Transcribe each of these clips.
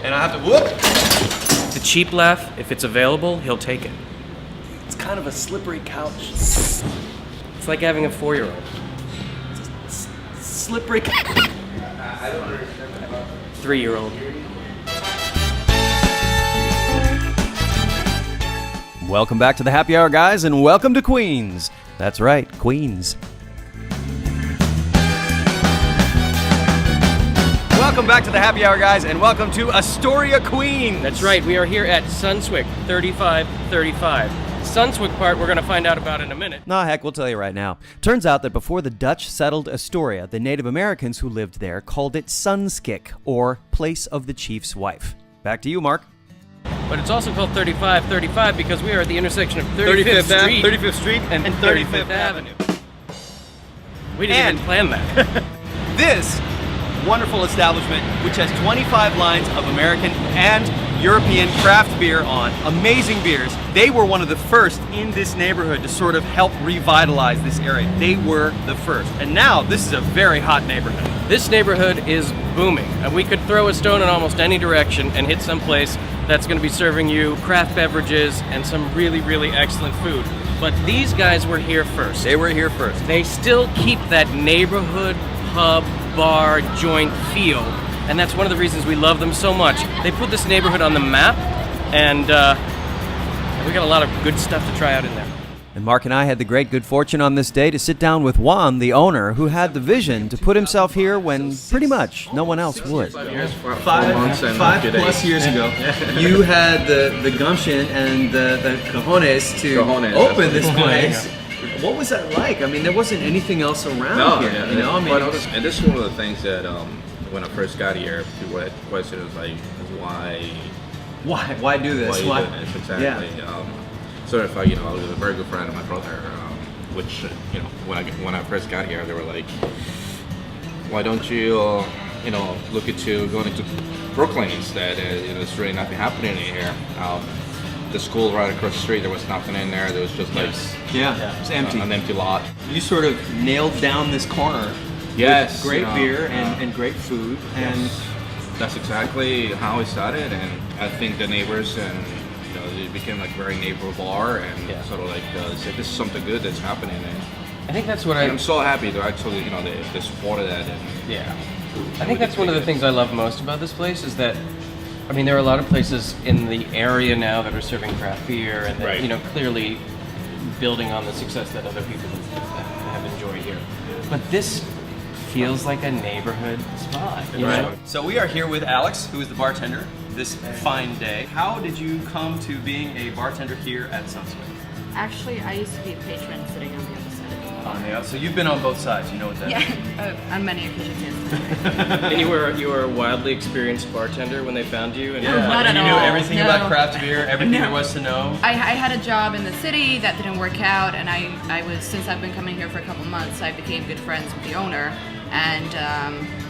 and I have to whoop. The cheap laugh, if it's available, he'll take it. It's kind of a slippery couch. It's like having a 4-year-old. Slippery. I don't understand that. 3-year-old. Welcome back to the Happy Hour, guys, and welcome to Queens. That's right, Queens. Welcome back to the Happy Hour, guys, and welcome to Astoria, Queens. That's right, we are here at Sunswick, 3535. Sunswick part we're going to find out about in a minute. Nah, heck, we'll tell you right now. Turns out that before the Dutch settled Astoria, the Native Americans who lived there called it Sunswick, or Place of the Chief's Wife. Back to you, Mark. But it's also called 3535 because we are at the intersection of 35th Street and 35th Avenue. We didn't even plan that. This wonderful establishment, which has 25 lines of American and European craft beer on amazing beers. They were one of the first in this neighborhood to sort of help revitalize this area. They were the first. And now this is a very hot neighborhood. This neighborhood is booming, and we could throw a stone in almost any direction and hit some place that's going to be serving you craft beverages and some really, really excellent food. But these guys were here first. They were here first. They still keep that neighborhood pub, bar, joint feel, and that's one of the reasons we love them so much. They put this neighborhood on the map, and we got a lot of good stuff to try out in there. And Mark and I had the great good fortune on this day to sit down with Juan, the owner, who had the vision to put himself here when pretty much no one else would. 5 plus years ago, you had the gumption and the cojones to open this place. What was that like? I mean, there wasn't anything else around here. Yeah, you know, I mean, and this is one of the things that when I first got here, people had questions like, why do this? Why you doing this? Exactly. Yeah. Sort of, I was a very good friend of my brother, which, when I first got here, they were like, why don't you, look into going into Brooklyn instead? There's really nothing happening in here. The school right across the street, there was nothing in there. There was just like, it's empty. An empty lot. You sort of nailed down this corner. Yes. With great beer and great food. And that's exactly how it started. And I think the neighbors and it became like a very neighbor bar, and sort of like said, this is something good that's happening. And I think that's what I'm so happy to actually, they supported that. And I think that's one of the things I love most about this place is that, I mean, there are a lot of places in the area now that are serving craft beer and that, clearly building on the success that other people have enjoyed here. But this feels like a neighborhood spot, you know? So we are here with Alex, who is the bartender this fine day. How did you come to being a bartender here at Sunswick? Actually, I used to be a patron sitting on the other side of the bar. So you've been on both sides, you know what that is? On many occasions, yes. And you were a wildly experienced bartender when they found you? And Not at you knew all. everything No. about craft beer, everything there was to know? I had a job in the city that didn't work out, and since I've been coming here for a couple months, I became good friends with the owner. And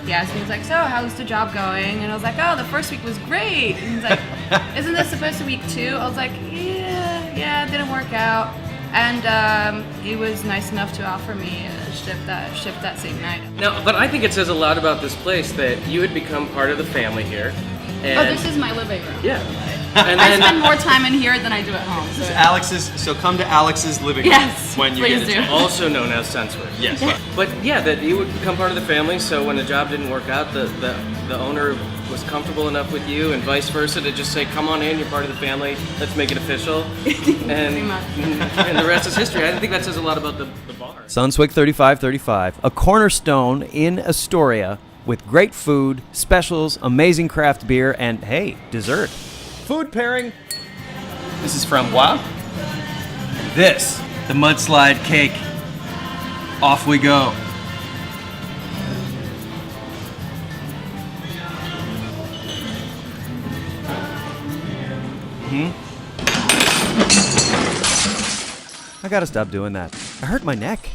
he asked me, he was like, so how's the job going? And I was like, oh, the first week was great. And he's like, isn't this supposed to be week 2? I was like, yeah, it didn't work out. And he was nice enough to offer me a shift that same night. No, but I think it says a lot about this place that you had become part of the family here. And this is my living room. Yeah. And I spend more time in here than I do at home. So come to Alex's living room when you please get a do. Also known as Sunswick. Yes. But yeah, that you would become part of the family, so when the job didn't work out, the owner was comfortable enough with you and vice versa to just say, come on in, you're part of the family, let's make it official. And the rest is history. I think that says a lot about the bar. Sunswick 3535, a cornerstone in Astoria with great food, specials, amazing craft beer, and hey, dessert. Food pairing. This is Framboise. This, the mudslide cake. Off we go. I gotta stop doing that. I hurt my neck.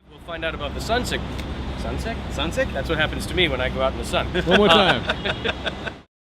We'll find out about the Sunsick. Sunsick? Sunsick? That's what happens to me when I go out in the sun. One more time.